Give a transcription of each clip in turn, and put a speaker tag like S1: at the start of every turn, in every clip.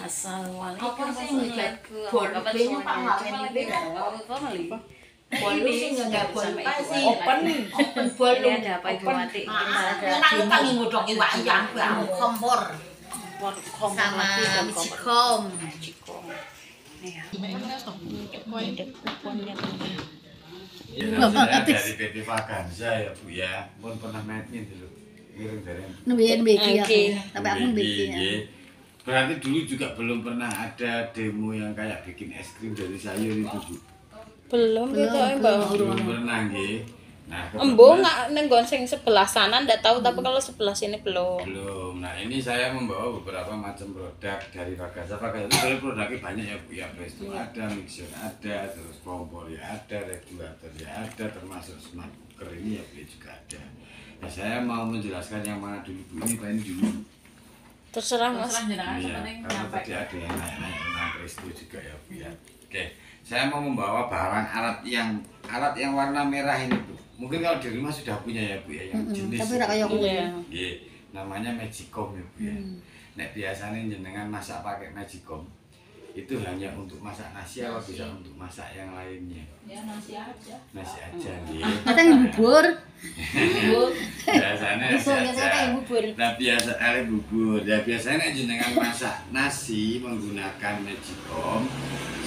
S1: Assalamualaikum warahmatullahi wabarakatuh. Bolu sing enggak bolu pasti open bolu ada apa Ibu Mati? Kita ada ngudok iwak ayam kompor sama cikom.
S2: Dari PT Vaganza ya Bu ya, pun pernah mainin dulu. Ngirim
S3: Ngebeki tapi aku ngebeki ya.
S2: Berarti dulu juga belum pernah ada demo yang kayak bikin es krim dari sayur itu Bu.
S4: Belum gitu Mbak.
S2: Belum pernah nggih. Nah,
S4: Embo nggak nenggon sing sebelah sana ndak tahu tapi kalau sebelah sini belum.
S2: Belum. Nah, ini saya membawa beberapa macam produk dari Vaganza. Vaganza itu sebenarnya produknya banyak ya Bu ya. Presto ada, mixer ada, terus kompor ya ada, regulator ya ada, termasuk smart cooker ini ya Bu juga ada. Nah, saya mau menjelaskan yang mana dulu Bu, ini Pak ini dulu.
S4: Terserah Mas.
S2: Iya, karena tadi ada yang naik-naik tentang Presto juga ya Bu ya. Oke, saya mau membawa barang alat yang warna merah ini Bu. Mungkin kalau di rumah sudah punya ya Bu ya, yang jenis.
S3: Tapi tak kayak kuwi.
S2: Nggih, namanya Magicom ya Bu ya. Nek biasanya jenengan masak pakai Magicom itu hanya untuk masak nasi atau bisa untuk masak yang lainnya?
S1: Ya nasi aja.
S2: Nasi aja nggih.
S3: Katanya bubur.
S2: Biasanya nasi
S3: Biasanya kayak
S2: aja.
S3: bubur.
S2: Nah biasa kali bubur. Ya biasanya jenengan masak nasi menggunakan Magicom.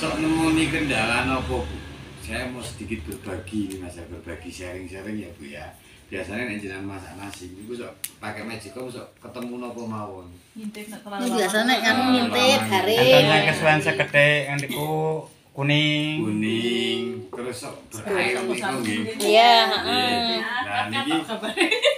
S2: Sok nemoni kendala nopo Bu? Saya mau sedikit berbagi nih Mas, berbagi sharing-sharing ya Bu ya. Biasanya nek jenengan masak nasi niku sok pakai Magicom sok ketemu nopo mawon.
S1: Ngintip nek
S3: Ini biasanya kan ngintip garing.
S5: Katanya kesuwen sekedhik niku kuning.
S2: Terus sok berair niku nggih.
S4: Iya,
S2: Nah niki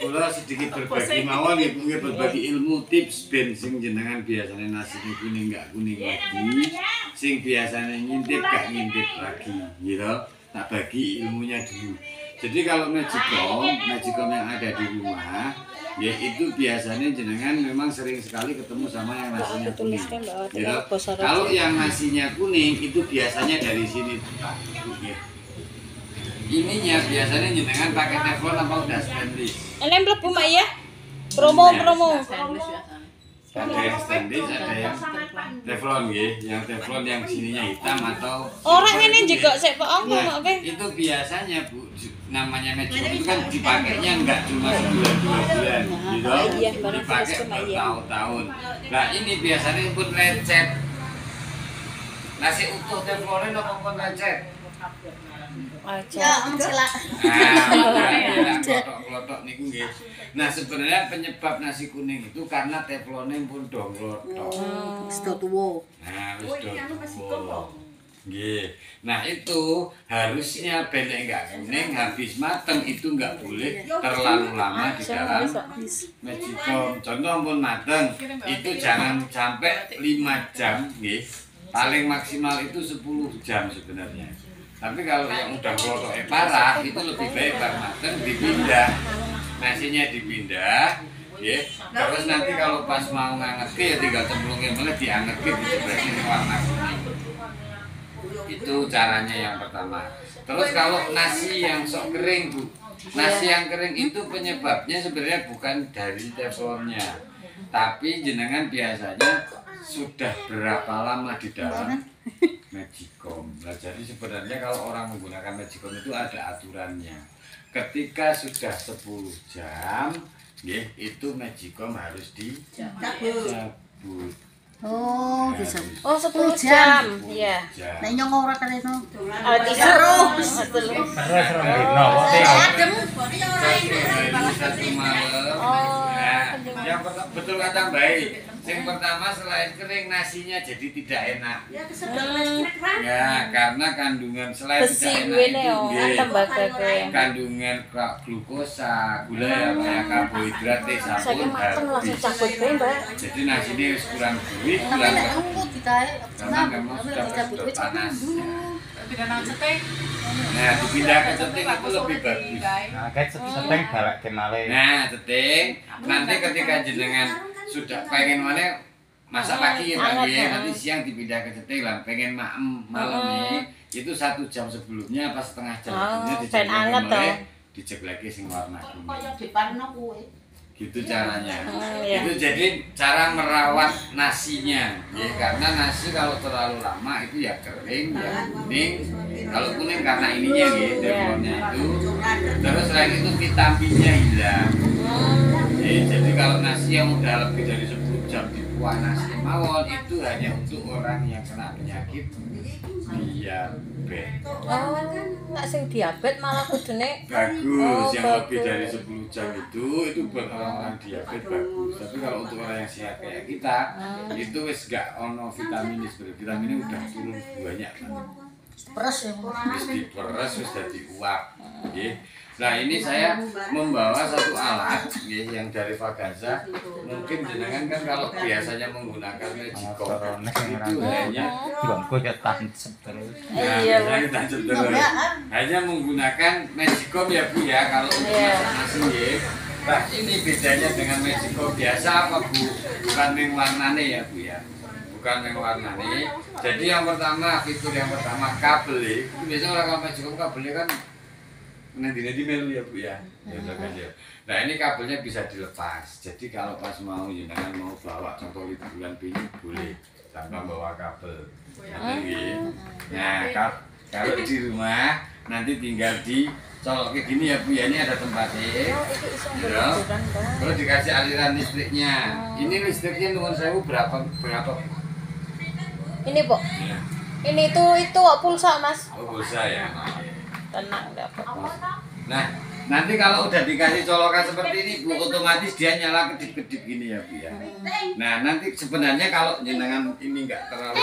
S2: kula sedikit berbagi mawon ibu nggih berbagi ilmu tips ben sing jenengan biasanya nasi kuning enggak kuning lagi. Sing biasanya ngintip gak ngintip lagi gitu. Tak bagi ilmunya dulu. Jadi kalau Magicom yang ada di rumah, ya itu biasanya jenengan memang sering sekali ketemu sama yang nasinya kuning. Gitu. Kalau yang nasinya kuning itu biasanya dari sini Pak. Ininya biasanya jenengan pakai teflon apa udah stainless?
S4: Ini mlebu Mak ya? Promo.
S2: Ada yang stainless, ada yang teflon nggih. Yang teflon yang sininya hitam atau
S4: Orang ini juga sik Pak
S2: Nah,
S4: oke.
S2: itu biasanya Bu, namanya Magicom itu kan dipakainya enggak cuma sebulan 2 bulan gitu.
S4: Iya, barang
S2: Dipakai
S4: terus kena, iya.
S2: bertahun-tahun. Nah, ini biasanya pun lecet. Nasi utuh teflonin apa pun lecet?
S3: Ya, sila.
S2: Klotok-klotok niku nggih. Nah, sebenarnya penyebab nasi kuning itu karena teflonnya pun dong klotok.
S3: Sudah tua.
S2: Nah, wis do. Nggih. Nah, itu harusnya benek enggak kuning habis mateng itu enggak boleh terlalu lama di dalam Magicom. Contoh pun mateng itu jangan sampai 5 jam nggih. Paling maksimal itu 10 jam sebenarnya. Tapi kalau yang udah klotoknya parah itu lebih baik bar mateng dipindah. Nasinya dipindah, ya. Terus nanti kalau pas mau ngangetke ya tinggal cemplungin malah diangetke dicepresin warna kuning. Itu caranya yang pertama. Terus kalau nasi yang sok kering Bu, nasi yang kering itu penyebabnya sebenarnya bukan dari teflonnya, tapi jenengan biasanya sudah berapa lama di dalam Magicom. Nah, jadi sebenarnya kalau orang menggunakan Magicom itu ada aturannya. Ketika sudah 10 jam, itu Magicom harus dicabut.
S3: Oh, bisa.
S4: Oh 10 jam. Iya.
S3: Nek nyong ora kan itu.
S4: Terus.
S5: Terus rong dino kok teh.
S3: Adem.
S2: Satu malam. Nah, yang betul kata baik. Yang pertama selain kering nasinya jadi tidak enak. Ya, karena kandungan selain tidak enak itu kandungan glukosa, gula ya, kayak karbohidrat, sabun, jadi nasi ini kurang gurih, kurang karena memang sudah bersedot panas. Nah, dipindah ke ceting itu lebih bagus.
S5: Nah, kayak seteng balakke malih.
S2: Nah, ceting nanti ketika jenengan sudah pengen mana masak pagi ya pagi nanti siang dipindah ke ceting lah pengen malam nih itu 1 jam sebelumnya apa setengah jam sebelumnya dicek lagi sing warna kuning. gitu caranya. Itu jadi cara merawat nasinya ya, karena nasi kalau terlalu lama itu ya kering ya kuning. Kalau kuning karena ininya gitu teflonnya itu, terus selain itu vitaminnya hilang ya, jadi kalau nasi yang udah lebih dari 10 jam dikuah nasi mawon itu hanya untuk orang yang kena penyakit diabetes.
S4: Oh, nek sing diabetes malah kudune
S2: Bagus, yang lebih dari 10 jam itu buat orang-orang diabetes bagus. Tapi kalau untuk orang yang sehat kayak kita, itu wis gak ono vitamin seperti vitaminnya udah turun banyak kan.
S3: Peres ya.
S2: Wis diperes wis dadi uap. Nggih. Nah, ini saya membawa satu alat nggih yang dari Faganza. Mungkin jenengan kan kalau biasanya menggunakan Magicom itu
S5: bangku ya tancep terus.
S2: Nah, biasanya tancep terus. Hanya menggunakan Magicom ya Bu ya kalau untuk masak nasi nggih. Nah, ini bedanya dengan Magicom biasa apa Bu? Bukan yang warnane ya Bu ya. Bukan yang warnane. Jadi yang pertama, fitur yang pertama kabel itu biasanya orang kalau Magicom kabelnya kan nanti melu ya Bu ya. Nah, ini kabelnya bisa dilepas. Jadi kalau pas mau jenengan mau bawa contoh liburan ini boleh tanpa bawa kabel. Nah, kalau di rumah nanti tinggal dicolok kayak gini ya Bu ya. Ini ada tempatnya. Kalau dikasih aliran listriknya. Ini listriknya nuwun sewu berapa?
S4: ini, Pok.
S2: Ya.
S4: Ini itu pulsa, Mas.
S2: Oh, pulsa ya.
S4: Tenang, enggak apa-apa.
S2: Nah, nanti kalau udah dikasih colokan seperti ini Bu, otomatis dia nyala kedip-kedip gini ya Bu ya. Nah, nanti sebenarnya kalau jenengan ini enggak terlalu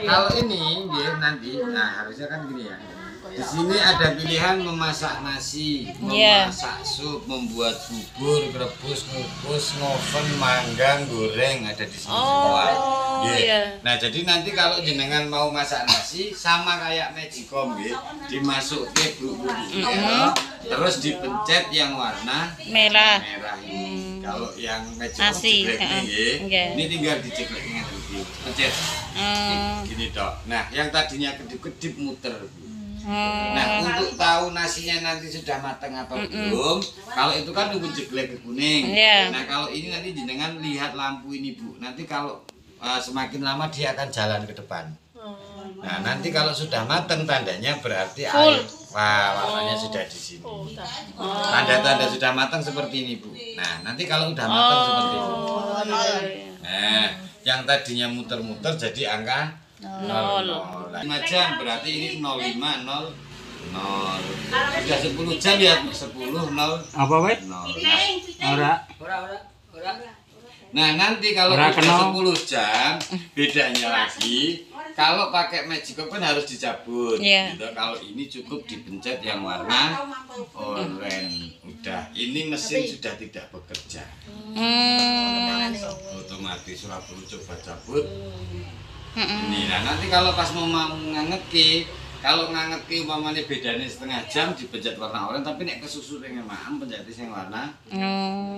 S2: kalau ini dia nanti, nah harusnya kan gini ya. Di sini ada pilihan memasak nasi, memasak sup, membuat bubur, rebus, ngukus, ngoven, manggang, goreng ada di sini semua. Nah, jadi nanti kalau jenengan mau masak nasi sama kayak Magicom nggih, dimasukin bumbu-bumbunya, terus dipencet yang warna merah ini. Kalau yang Magicom jeglek nggih, ini tinggal diceklek ngene iki, pencet. Gini dok. Nah, yang tadinya kedip-kedip muter. Nah, untuk tahu nasinya nanti sudah matang atau belum, kalau itu kan nunggu jeglek ke kuning. Nah, kalau ini nanti jenengan lihat lampu ini Bu. Nanti kalau semakin lama dia akan jalan ke depan. Nah, nanti kalau sudah matang tandanya berarti air. Wah, warnanya sudah di sini. Tanda-tanda sudah matang seperti ini Bu. Nah, nanti kalau sudah matang seperti ini. Nah, yang tadinya muter-muter jadi angka 0. 5 jam berarti ini 05 0 sudah 10 jam ya 10 0
S5: Apa weh?
S2: 0.
S5: Ora.
S2: Nah, nanti kalau udah 10 jam bedanya lagi kalau pakai Magicom kan harus dicabut gitu. Kalau ini cukup dipencet yang warna oranye. Udah, ini mesin sudah tidak bekerja. Otomatis ora perlu coba cabut. Ini, nah nanti kalau pas mau ngangetke, kalau ngangetke umpamanya bedanya setengah jam dipencet warna oranye, tapi nek kesusu dengan maam pencet yang warna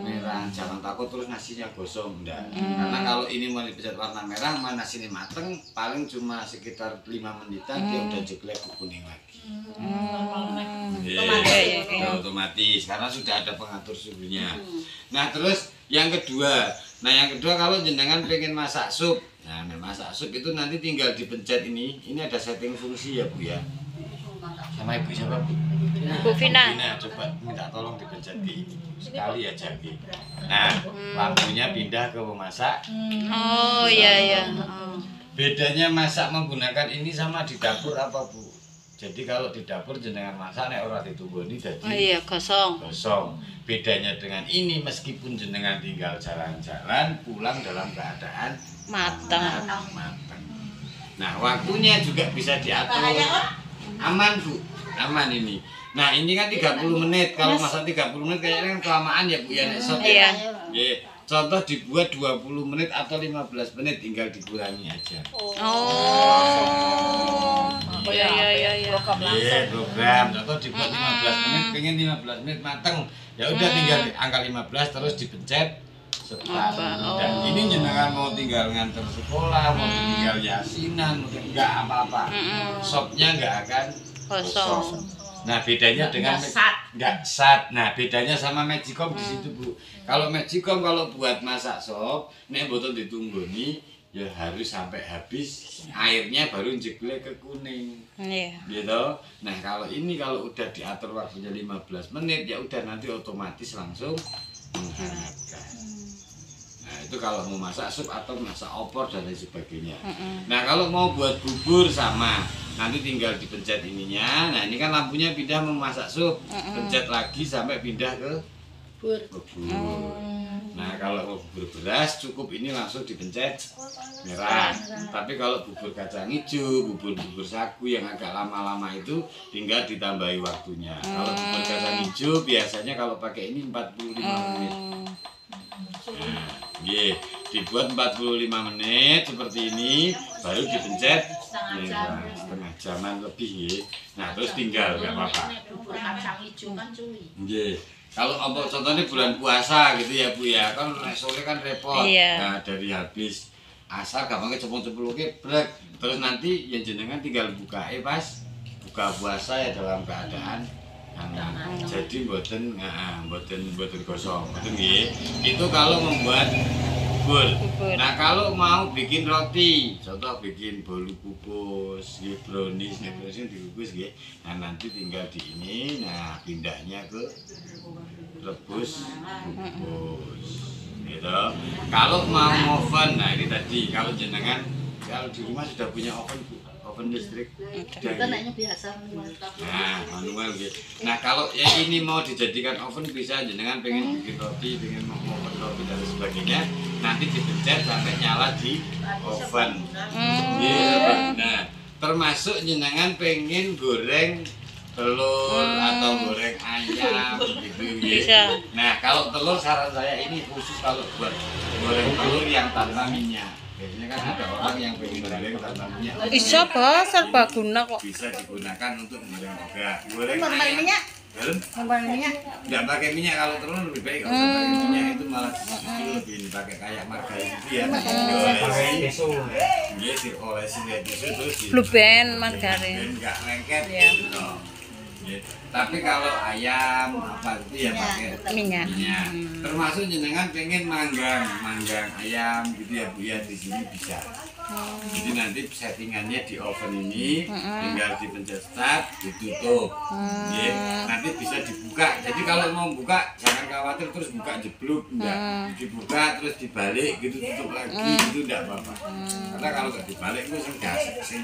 S2: merah. Jangan takut terus nasinya gosong, enggak. Karena kalau ini mau dipencet warna merah, mana nasinya mateng, paling cuma sekitar 5 menitan dia udah jeglek ke kuning lagi. Otomatis karena sudah ada pengatur suhunya. Nah, terus yang kedua kalau jenengan pengen masak sup. Nah, masak sup itu nanti tinggal dipencet ini ada setting fungsi ya Bu ya. Sama Ibu siapa Bu?
S4: Bu Vina.
S2: Coba minta tolong dipencet di sekali aja gitu. Nah, lampunya pindah ke memasak.
S4: Oh iya.
S2: Bedanya masak menggunakan ini sama di dapur apa Bu? Jadi kalau di dapur jenengan masak nek ora ditumboni dadi
S4: gosong.
S2: Bedanya dengan ini meskipun jenengan tinggal jalan-jalan pulang dalam keadaan matang. Nah, waktunya juga bisa diatur. Aman Bu, aman ini. Nah, ini kan 30 menit. Kalau masak 30 menit kayaknya kan kelamaan ya Bu ya nek sop. Iya. Contoh dibuat 20 menit atau 15 menit tinggal dikurangi aja.
S4: Iya.
S2: Program contoh dibuat 15 menit, pengen 15 menit mateng. Ya udah tinggal angka 15 terus dipencet start. Dan ini jenengan mau tinggal nganter sekolah, mau tinggal yasinan, enggak apa-apa. Shopnya enggak akan kosong. Nah, bedanya dengan enggak sat. Nah, bedanya sama Magicom di situ, Bu. Kalau Magicom kalau buat masak sop, nek mboten ditunggoni ya harus sampai habis airnya baru jeble ke kuning.
S4: Iya.
S2: Gitu. Nah, kalau ini kalau udah diatur waktunya 15 menit ya udah nanti otomatis langsung menghangatkan. Nah, itu kalau mau masak sup atau masak opor dan lain sebagainya. Nah, kalau mau buat bubur sama, nanti tinggal dipencet ininya. Nah, ini kan lampunya pindah memasak sup, pencet lagi sampai pindah ke bubur. Nah, kalau mau bubur beras cukup ini langsung dipencet merah. Tapi kalau bubur kacang hijau, bubur sagu yang agak lama-lama itu tinggal ditambahi waktunya. Kalau bubur kacang hijau biasanya kalau pakai ini 45 menit. Nah, dibuat 45 menit seperti ini baru dipencet setengah jaman lebih. Nah, terus tinggal nggak apa-apa. Kalau contohnya bulan puasa gitu ya Bu ya, kan sore kan repot. Nah, dari habis asar gampangnya cepung-cepuluke brek. Terus nanti ya jenengan tinggal buka pas buka puasa ya dalam keadaan jadi mboten gosong, mboten nggih. Itu kalau membuat bubur. Nah, kalau mau bikin roti, contoh bikin bolu kukus, nggih brownies, dikukus nggih. Nah, nanti tinggal di ini, nah pindahnya ke rebus kukus. Gitu. Kalau mau oven, nah ini tadi kalau jenengan kalau di rumah sudah punya oven listrik.
S3: Kita naiknya biasa manual.
S2: Nah, manual gitu. Nah, kalau yang ini mau dijadikan oven bisa jenengan pengen bikin roti, pengen mau oven roti dan sebagainya, nanti dipencet sampai nyala di oven. Nah, termasuk jenengan pengen goreng telur atau goreng ayam gitu ya. Nah, kalau telur saran saya ini khusus kalau buat goreng telur yang tanpa minyak. Biasanya kan ada orang yang pengen goreng tanpa minyak.
S4: Bisa Pak, serbaguna kok.
S2: Bisa digunakan untuk goreng juga. Goreng
S3: Pakai minyak? Pakai minyak?
S2: Nggak pakai minyak, kalau telur lebih baik kalau pakai minyak itu malah lebih dipakai kayak margarin itu ya. Diolesi tisu. Iya, diolesi tisu terus di
S4: Blue Band margarin.
S2: Nggak lengket gitu. Tapi kalau ayam apa itu ya pakai
S4: minyak.
S2: Termasuk jenengan pengen manggang ayam gitu ya Bu ya, di sini bisa. Jadi nanti settingannya di oven ini tinggal dipencet start, ditutup. Nanti bisa dibuka. Jadi kalau mau buka jangan khawatir terus buka jeblok, enggak. Dibuka terus dibalik gitu, tutup lagi gitu enggak apa-apa. Karena kalau nggak dibalik itu sing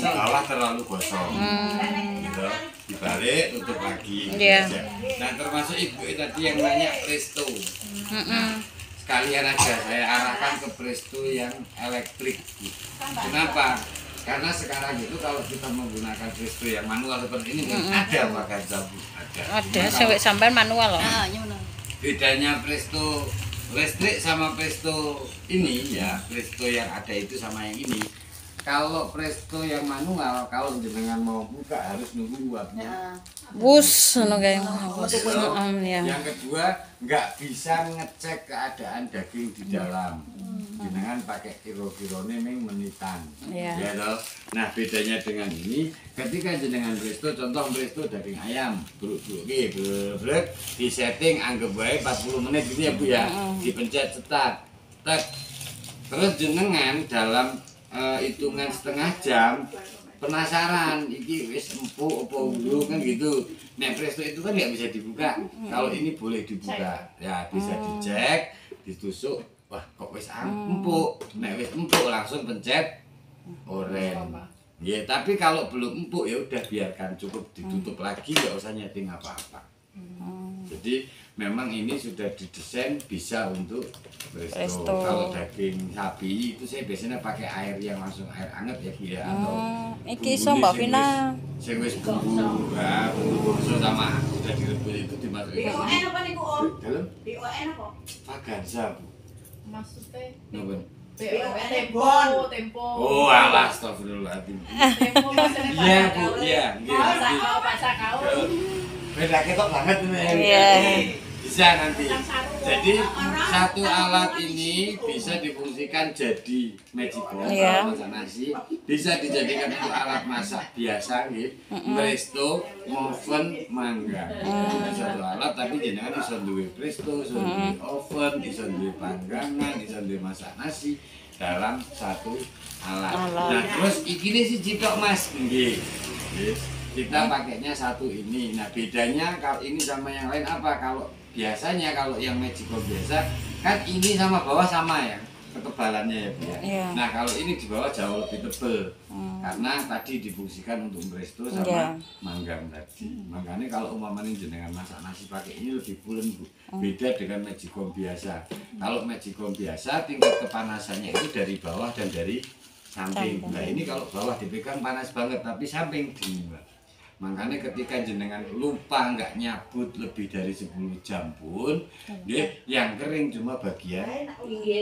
S2: bawah terlalu gosong, gitu. Dibalik, tutup lagi. Nah, termasuk ibu tadi yang nanya presto. Nah, sekalian aja saya arahkan ke presto yang elektrik. Kenapa? Karena sekarang itu kalau kita menggunakan presto yang manual seperti ini, ada pakai zabu,
S4: ada. Sampai manual loh.
S2: Bedanya presto listrik sama presto ini ya, presto yang ada itu sama yang ini. Kalau presto yang manual, kalau jenengan mau buka harus nunggu uapnya.
S4: Wus, kayak
S2: Yang kedua, nggak bisa ngecek keadaan daging di dalam. Jenengan pakai kiro-kirone menitan. Ya toh. Nah, bedanya dengan ini, ketika jenengan presto, contoh presto daging ayam, bruk, di setting anggap baik 40 menit gitu ya Bu ya. Dipencet start. Terus jenengan dalam hitungan setengah jam penasaran iki wis empuk apa urung kan gitu. Nek presto itu kan nggak bisa dibuka. Kalau ini boleh dibuka. Ya bisa dicek, ditusuk. Wah, kok wis empuk. Nek wis empuk langsung pencet oren. Ya, tapi kalau belum empuk ya udah biarkan cukup ditutup lagi, nggak usah nyeting apa-apa. Jadi memang ini sudah didesain bisa untuk presto. Kalau daging sapi itu saya biasanya pakai air yang langsung air anget ya Bu ya, atau
S4: iki iso Mbak Vina.
S2: Sing wis bumbu, bumbu sama sudah direbus itu dimasukin.
S1: DON apa niku Om?
S2: Dalam?
S1: DON apa?
S2: Vaganza Bu.
S1: Maksudnya?
S2: Napa?
S1: Tempo.
S2: Oh, alah astagfirullahaladzim.
S1: Tempo
S2: Iya, Bu, iya. Beda ketok banget nih.
S4: Iya.
S2: Bisa nanti. Jadi satu alat ini bisa difungsikan jadi magic bowl,
S4: Iya.
S2: masak nasi, bisa dijadikan untuk alat masak biasa, gitu. Presto, oven, manggang. Satu alat tapi jenengan iso duwe presto, iso duwe oven, iso duwe panggangan, iso duwe masak nasi dalam satu alat. Nah, terus ini sih jitok Mas, nggih. Kita pakainya satu ini. Nah, bedanya kalau ini sama yang lain apa? Kalau biasanya kalau yang Magicom biasa kan ini sama bawah sama ya ketebalannya ya Bu ya.
S4: Iya.
S2: Nah kalau ini di bawah jauh lebih tebal karena tadi difungsikan untuk presto sama manggang tadi. Makanya kalau umpamanya jenengan masak nasi pakai ini lebih pulen Bu. Beda dengan Magicom biasa. Kalau Magicom biasa tingkat kepanasannya itu dari bawah dan dari samping. Nah ini kalau bawah dipegang panas banget tapi samping dingin Mbak. Makanya ketika jenengan lupa nggak nyabut lebih dari 10 jam pun, yang kering cuma bagian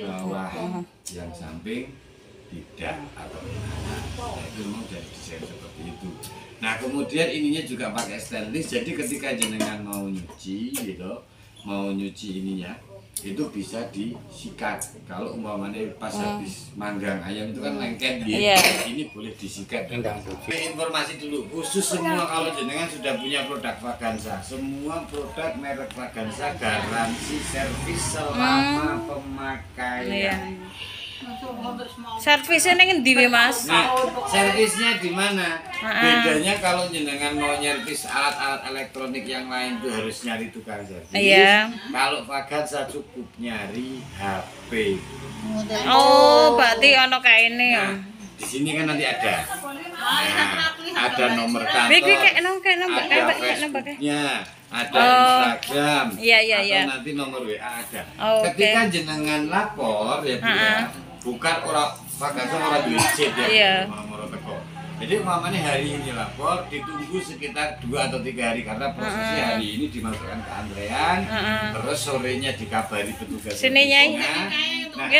S2: bawah, yang samping tidak atau nah, itu memang dari desain seperti itu. Nah kemudian ininya juga pakai stainless, jadi ketika jenengan mau nyuci gitu, mau nyuci ininya itu bisa disikat. Kalau umpamanya pas habis manggang ayam itu kan lengket gitu, ini boleh disikat. Informasi dulu, khusus semua kalau jenengan sudah punya produk Vaganza, semua produk merek Vaganza garansi servis selama pemakaian.
S4: Servisnya neng endi Mas?
S2: Nah, servisnya di mana? Bedanya kalau jenengan mau nyervis alat-alat elektronik yang lain tuh harus nyari tukang servis.
S4: Iya.
S2: Kalau Vaganza cukup nyari HP.
S4: Oh, berarti ono kayak ini ya.
S2: Nah, di sini kan nanti ada. Nah, ada nomor
S4: Wih,
S2: kantor. Ada Facebooknya, ada Instagram, atau nanti nomor WA ada. Ketika jenengan lapor ya Bu ya, bukan orang Vaganza orang duit jet ya, nomor teko. Jadi umpamanya hari ini lapor, ditunggu sekitar 2 atau 3 hari karena prosesnya hari ini dimasukkan ke antrean, terus sorenya dikabari petugas servisnya. Nah,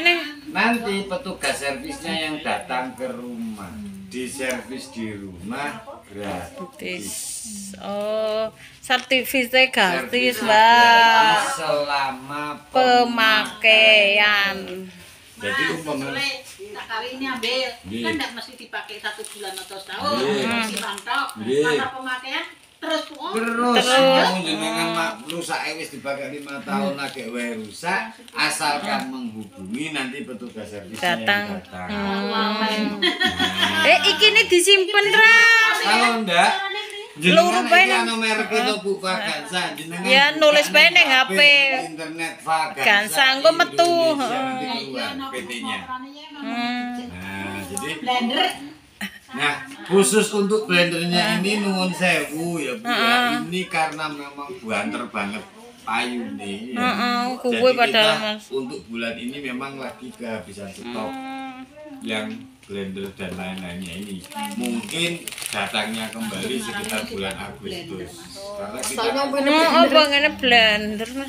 S2: nanti petugas servisnya yang datang ke rumah, diservis di rumah gratis.
S4: Oh, sertifikatnya gratis Mbak.
S2: Selama
S4: Pemakaian.
S2: Jadi umpamanya
S3: kali ini ambil kan tidak mesti dipakai 1 bulan atau setahun, masih mantap. Masa pemakaian terus
S2: jenengan rusak wis dipakai 5 tahun lagi wae rusak, asalkan menghubungi nanti petugas servisnya yang datang.
S4: Iki ini disimpen ra.
S2: Kalau ndak jenengan iki ana merek itu Bu Vaganza, jenengan
S4: ya nulis bae ning HP
S2: internet Vaganza.
S4: Vaganza engko metu.
S2: PT-nya. Nah, jadi blender. Nah, khusus untuk blendernya ini nuwun sewu ya Bu ya. Ini karena memang banter banget payu nih. Jadi kita untuk bulan ini memang lagi kehabisan stok yang blender dan lain-lainnya ini. Mungkin datangnya kembali sekitar bulan Agustus. Karena kita
S4: pengennya blender Mas.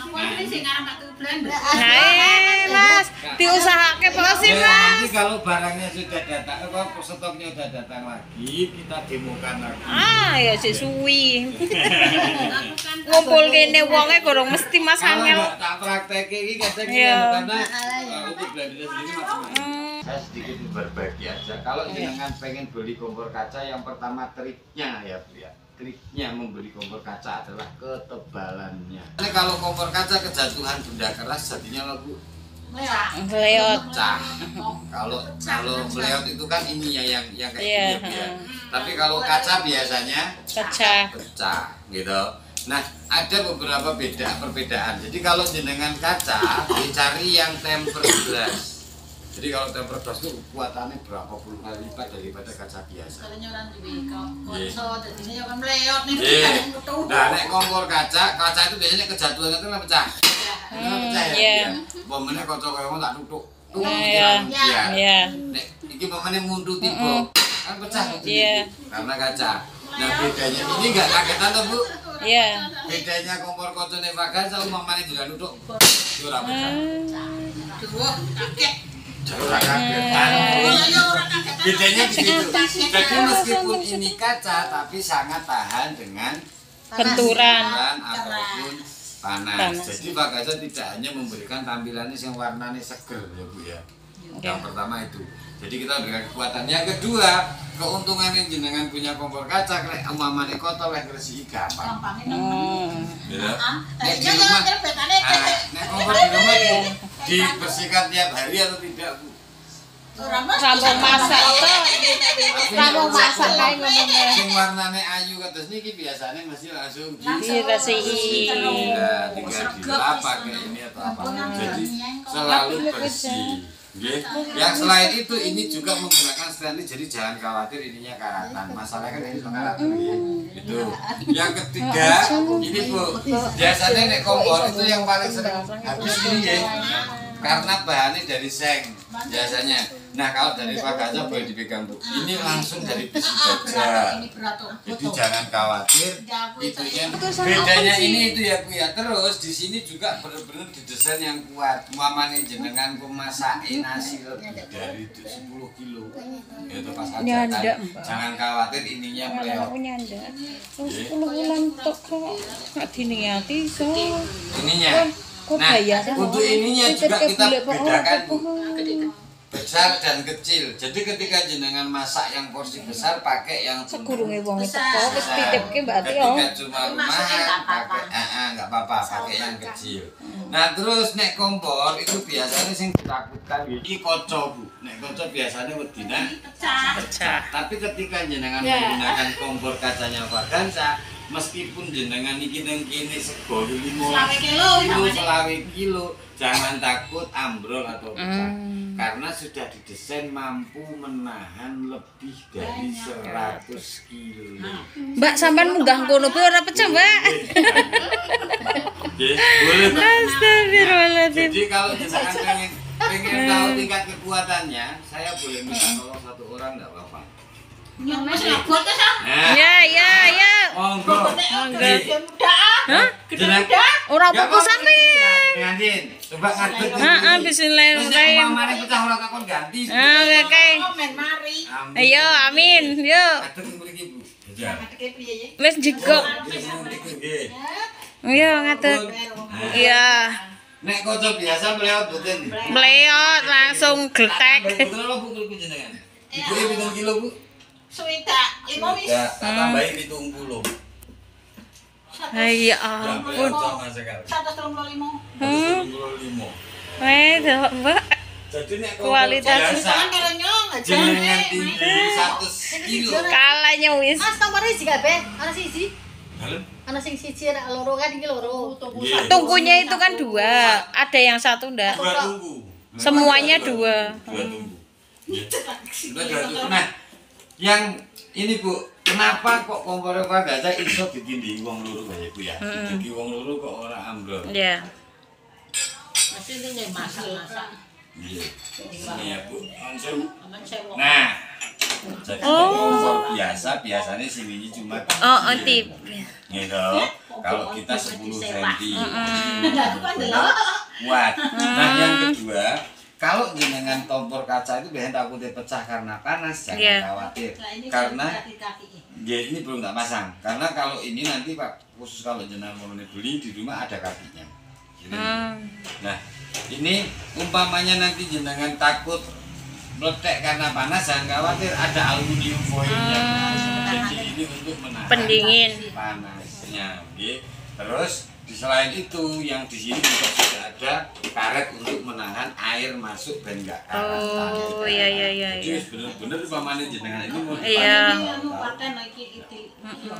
S4: Mas, diusahake Mas sih Mas.
S2: Nanti kalau barangnya sudah datang, kalau stoknya sudah datang lagi, kita demokan lagi.
S4: Ya sik suwi. Ngumpul kene wonge gorong mesti Mas angel.
S2: Kalau tak praktek iki kadang karena untuk blender sendiri macam-macam. Saya sedikit berbagi aja. Kalau jenengan pengen beli kompor kaca, yang pertama triknya ya Bu ya. Triknya membeli kompor kaca adalah ketebalannya. Ini kalau kompor kaca kejatuhan benda keras jadinya Bu
S4: Meleot.
S2: Pecah. Kalau meleot itu kan ini ya yang kayak gini ya. Tapi kalau kaca biasanya pecah gitu. Nah, ada beberapa perbedaan. Jadi kalau jenengan kaca dicari yang temper glass. Jadi kalau temper glass itu kekuatannya berapa puluh kali lipat daripada kaca biasa. Nah, nek kompor kaca itu biasanya kejatuhan itu kan pecah. Pecah ya. Momennya kocok kayak tak tutuk. Nek iki momennya mundur tiba kan pecah karena kaca. Nah, bedanya ini enggak kagetan toh Bu?
S4: Iya.
S2: Bedanya kompor kocone Vaganza umpamane juga nutuk ora pecah. Ora kaget. Bedanya di situ. Jadi meskipun ini kaca tapi sangat tahan dengan
S4: Benturan
S2: ataupun panas. Jadi Pak Gaza tidak hanya memberikan tampilannya yang warnanya seger ya Bu ya. Yang pertama itu. Jadi kita berikan kekuatan. Yang kedua, keuntungannya jenengan punya kompor kaca, kayak umpamane kotor lek ngresiki gampang. Ya. Nek di rumah, nek kompor di rumah dibersihkan tiap hari atau tidak Bu?
S4: Rampung masak Rampung masak kae ngomongnya.
S2: Sing warnane ayu kados niki biasanya mesti langsung
S4: Diresihi.
S2: tinggal dilap pakai ini atau apa. Jadi selalu bersih. Nggih. Yang selain itu ini juga menggunakan stainless, jadi jangan khawatir ininya karatan. Masalahnya kan ini karatan gitu. Yang ketiga, ini Bu, biasanya nek kompor itu yang paling sering habis ini ya. Karena bahannya dari seng biasanya. Nah kalau dari Pak Gaza boleh dipegang Bu. Ini langsung dari besi baja. Jadi jangan khawatir. Itunya bedanya ini itu ya Bu ya. Terus di sini juga benar-benar didesain yang kuat. Umpamanya jenengan masakin nasi lebih dari 10 kilo. Itu pas hajatan. Jangan khawatir ininya meleot.
S4: Nyanda. 10 bulan tok kok gak diniati so.
S2: Ininya. Nah, untuk ininya juga kita bedakan Bu, besar dan kecil. Jadi ketika jenengan masak yang porsi besar pakai yang
S4: Segurunge wong teko wis titipke Mbak Ati yo.
S2: ketika cuma rumahan pakai enggak apa-apa, pakai yang kecil. Nah, terus nek kompor itu biasanya sing ditakutkan iki kaca Bu. Nek kaca biasanya wedina pecah. Tapi ketika jenengan menggunakan kompor kacanya Pak Gaza, meskipun jenengan iki nang kene sego 15 kilo, jangan takut ambrol atau pecah. Karena sudah didesain mampu menahan lebih dari 100 kilo.
S4: Mbak sampean munggah kono pe ora pecah, Mbak.
S2: Oke, boleh.
S4: Astagfirullahaladzim.
S2: Jadi kalau jenengan pengen tahu tingkat kekuatannya, saya boleh minta tolong satu orang enggak apa-apa.
S4: Ya.
S2: Monggo.
S4: Hah? Ora apa-apa sampean.
S2: Ngantin. Coba ngadeg.
S4: Heeh, bismillahirrahmanirrahim.
S2: Mamane pecah ora takon ganti.
S4: Oke. Ayo, amin. Yuk.
S2: Ngadeg mriki Bu. Ya.
S4: Wis jegok.
S2: Nggih.
S4: Iya, ngadeg. Iya.
S2: Nek kaca biasa meleot boten.
S4: Meleot langsung gletek.
S2: Betul lho Bu kulo jenengan. Ibu 7 kilo Bu.
S3: Suwita, 5 wis.
S2: Ya, tak tambahi 70.
S4: Ya ampun.
S3: 135.
S2: 75.
S4: Delok, Mbak.
S2: Jadi nek
S4: Kualitas
S2: biasa jenengan tinggi 100 kilo.
S4: Kalanya wis.
S1: Mas nomornya siji kabeh, ana siji.
S2: Halo.
S1: Ana sing siji ana loro kan iki loro.
S4: Tungkunya itu kan 2. Ada yang 1 ndak?
S2: 2 tunggu.
S4: Semuanya 2.
S2: 2 tunggu. Sudah 2 tunggu. Nah, yang ini Bu, kenapa kok kompornya Pak Gaza iso ditindih wong loro ya Bu ya? Ditindih wong loro kok ora ambrol.
S4: Iya.
S3: Mesti ini masak-masak.
S2: Iya. Ini ya Bu. Nah, jadi kompor biasanya sininya cuma
S4: Tip.
S2: gitu. Kalau kita 10 cm. Kuat. Nah, yang kedua, kalau jenengan kompor kaca itu biasanya takutnya pecah karena panas, jangan khawatir. Karena ya ini belum tak pasang. Karena kalau ini nanti Pak, khusus kalau jenengan mau beli di rumah ada kakinya. Nah, ini umpamanya nanti jenengan takut meletek karena panas, jangan khawatir, ada aluminium foilnya. Jadi ini untuk menahan
S4: Pendingin.
S2: panasnya. Terus selain itu yang di sini juga sudah ada karet untuk menahan air masuk dan enggak karat.
S4: Oh, iya.
S2: Jadi bener-bener umpamanya jenengan ini mau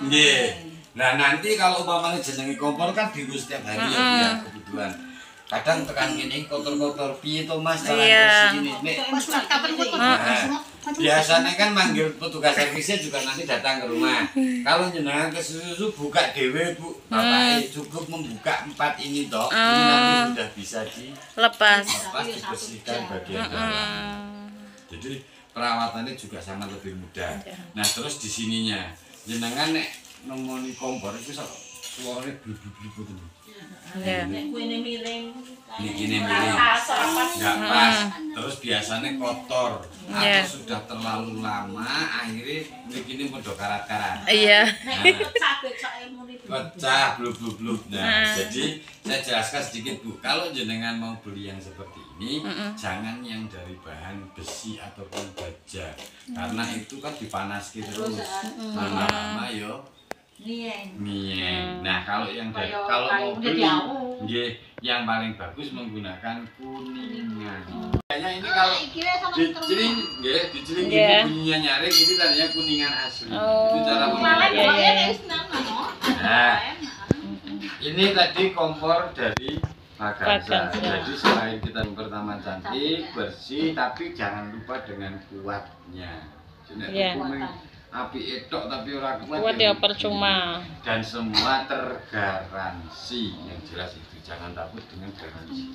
S2: Nggih. Nah, nanti kalau umpamanya jenenge kompor kan diurus setiap hari ya kebutuhan. Kadang tekan gini kotor-kotor piye to Mas cara bersih ini. Biasanya kan manggil petugas servisnya juga nanti datang ke rumah. Kalau jenengan ke susu buka dhewe Bu. Bapak cukup membuka 4 ini toh. Ini nanti sudah bisa
S4: Lepas.
S2: dibersihkan bagian dalam. Jadi perawatannya juga sangat lebih mudah. Nah, terus di sininya jenengan nek nemoni kompor itu suaranya blub-blub itu.
S4: Iya.
S3: Kuene miring.
S2: Ini nggak pas, terus biasanya kotor
S4: Iya.
S2: atau sudah terlalu lama, akhirnya begini udah karat-karat.
S4: Iya.
S2: Pecah, blub-blub. Nah, jadi saya jelaskan sedikit Bu, kalau jenengan mau beli yang seperti ini, jangan yang dari bahan besi ataupun baja, karena itu kan dipanaski terus, lama-lama yo mieng. Nah, kalau yang dari kalau mau beli, nggih, yang paling bagus menggunakan kuningan. Kayaknya ini kalau diceling, nggih, diceling gini bunyinya nyaring, ini tadinya kuningan asli. Itu cara menggunakan. Nah, ini tadi kompor dari Vaganza. Jadi selain kita yang pertama cantik, bersih, tapi jangan lupa dengan kuatnya. Api etok tapi orang kuat
S4: ya percuma.
S2: Dan semua tergaransi. Yang jelas itu jangan takut dengan garansi.